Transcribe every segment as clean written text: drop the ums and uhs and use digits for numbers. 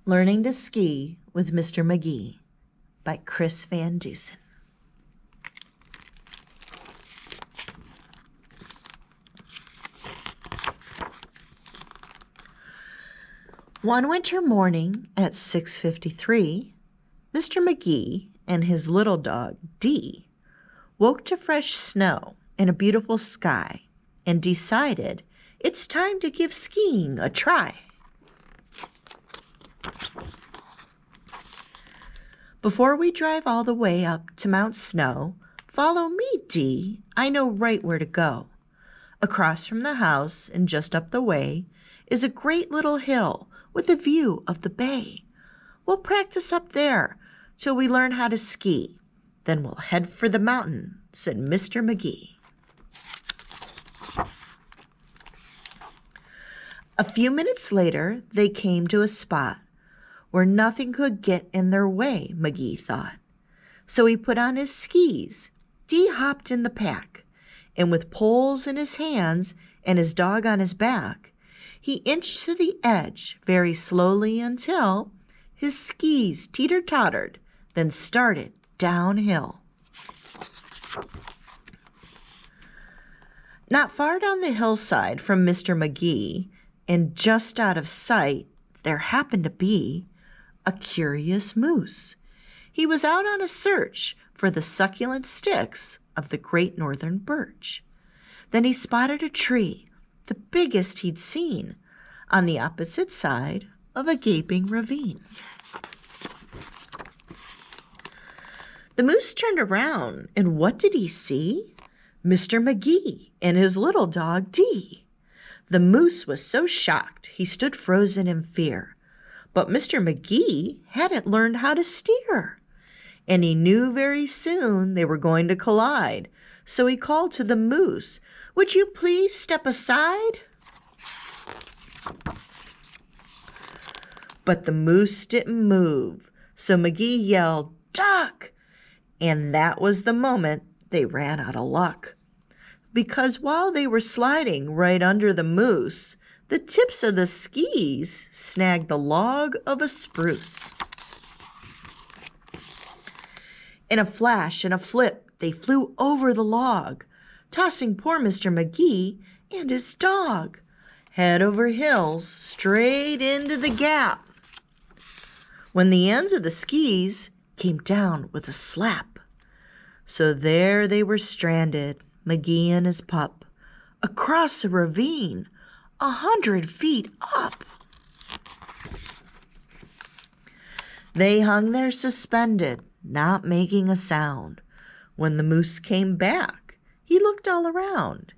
Learning to Ski with Mr. McGee by Chris Van Dusen. One winter morning at 6:53, Mr. McGee and his little dog, Dee, woke to fresh snow and a beautiful sky and decided it's time to give skiing a try. Before we drive all the way up to Mount Snow, follow me, Dee. I know right where to go. Across from the house and just up the way is a great little hill with a view of the bay. We'll practice up there till we learn how to ski. Then we'll head for the mountain, said Mr. McGee. A few minutes later, they came to a spot where nothing could get in their way, McGee thought. So he put on his skis. Dee hopped in the pack, and with poles in his hands and his dog on his back, he inched to the edge very slowly until his skis teeter-tottered, then started downhill. Not far down the hillside from Mr. McGee, and just out of sight, there happened to be a curious moose. He was out on a search for the succulent sticks of the great northern birch. Then he spotted a tree, the biggest he'd seen, on the opposite side of a gaping ravine. The moose turned around, and what did he see? Mr. McGee and his little dog, Dee. The moose was so shocked he stood frozen in fear. But Mr. McGee hadn't learned how to steer, and he knew very soon they were going to collide. So he called to the moose, "Would you please step aside?" But the moose didn't move, so McGee yelled, "Duck!" And that was the moment they ran out of luck. Because while they were sliding right under the moose, the tips of the skis snagged the log of a spruce. In a flash and a flip, they flew over the log, tossing poor Mr. McGee and his dog head over heels straight into the gap, when the ends of the skis came down with a slap. So there they were stranded, McGee and his pup, across a ravine 100 feet up. They hung there suspended, not making a sound. When the moose came back, he looked all around.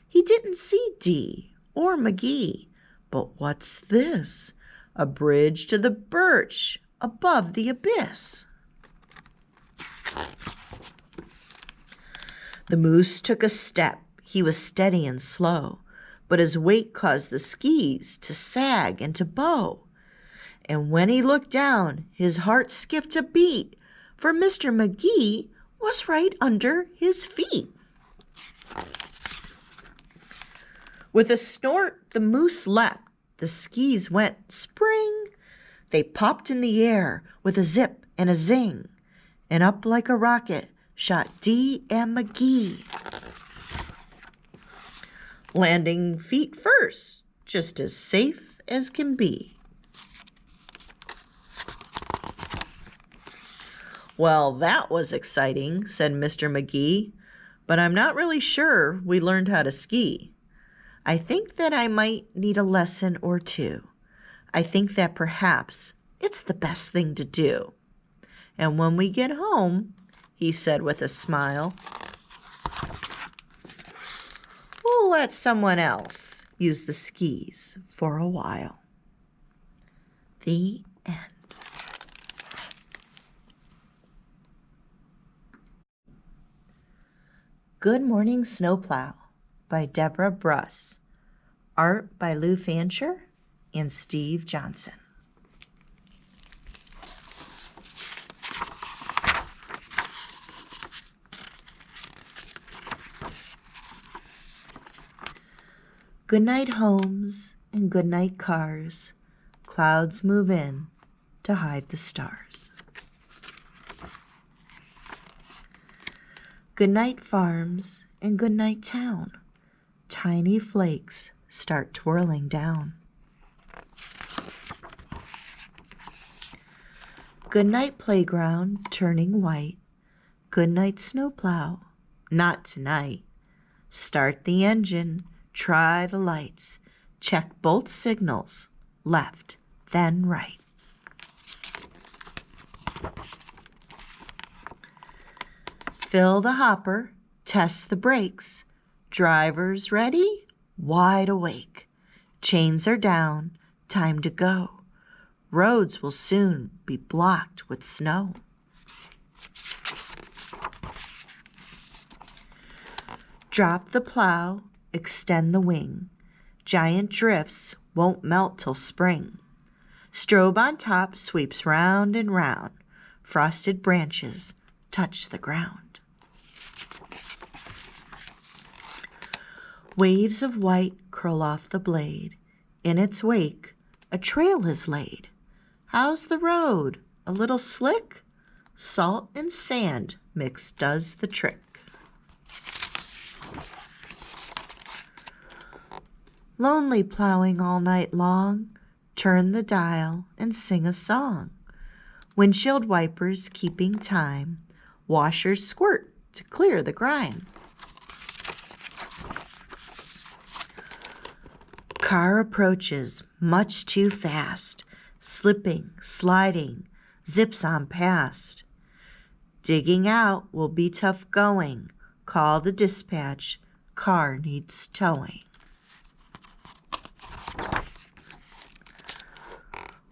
He didn't see Dee or McGee, but what's this? A bridge to the birch above the abyss. The moose took a step. He was steady and slow, but his weight caused the skis to sag and to bow. And when he looked down, his heart skipped a beat, for Mr. McGee was right under his feet. With a snort, the moose leapt. The skis went spring. They popped in the air with a zip and a zing, and up like a rocket shot Dee and McGee, landing feet first, just as safe as can be. "Well, that was exciting," said Mr. McGee, "but I'm not really sure we learned how to ski. I think that I might need a lesson or two. I think that perhaps it's the best thing to do. And when we get home," he said with a smile, "we'll let someone else use the skis for a while." The end. Good Morning Snowplow by Deborah Bruss. Art by Lou Fancher and Steve Johnson. Goodnight homes and goodnight cars. Clouds move in to hide the stars. Goodnight farms and goodnight town. Tiny flakes start twirling down. Goodnight playground turning white. Goodnight snowplow, not tonight. Start the engine, try the lights. Check both signals, left, then right. Fill the hopper, test the brakes. Drivers ready, wide awake. Chains are down, time to go. Roads will soon be blocked with snow. Drop the plow, extend the wing. Giant drifts won't melt till spring. Strobe on top sweeps round and round. Frosted branches touch the ground. Waves of white curl off the blade. In its wake, a trail is laid. How's the road? A little slick? Salt and sand mixed does the trick. Lonely plowing all night long, turn the dial and sing a song. Windshield wipers keeping time, washers squirt to clear the grime. Car approaches much too fast, slipping, sliding, zips on past. Digging out will be tough going. Call the dispatch, car needs towing.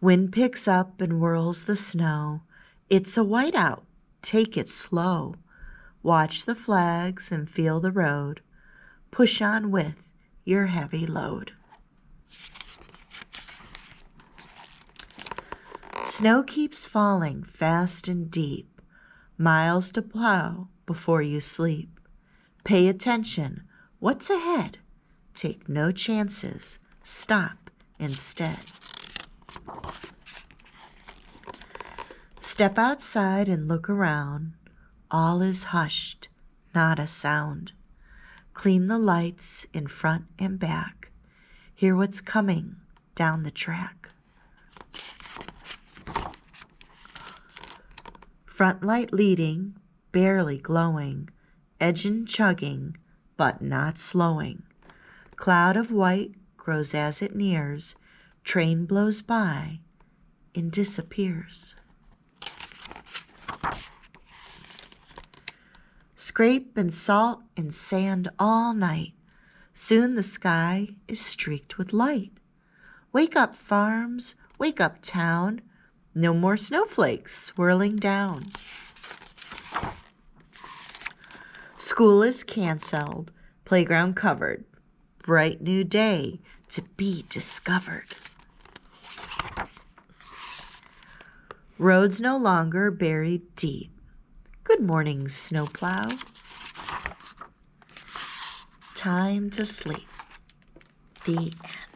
Wind picks up and whirls the snow. It's a whiteout, take it slow. Watch the flags and feel the road. Push on with your heavy load. Snow keeps falling fast and deep. Miles to plow before you sleep. Pay attention, what's ahead? Take no chances, stop instead. Step outside and look around. All is hushed, not a sound. Clean the lights in front and back. Hear what's coming down the track. Front light leading, barely glowing. Engine chugging, but not slowing. Cloud of white grows as it nears. Train blows by and disappears. Scrape and salt and sand all night. Soon the sky is streaked with light. Wake up farms, wake up town. No more snowflakes swirling down. School is canceled, playground covered. Bright new day to be discovered. Roads no longer buried deep. Good morning, snowplow. Time to sleep. The end.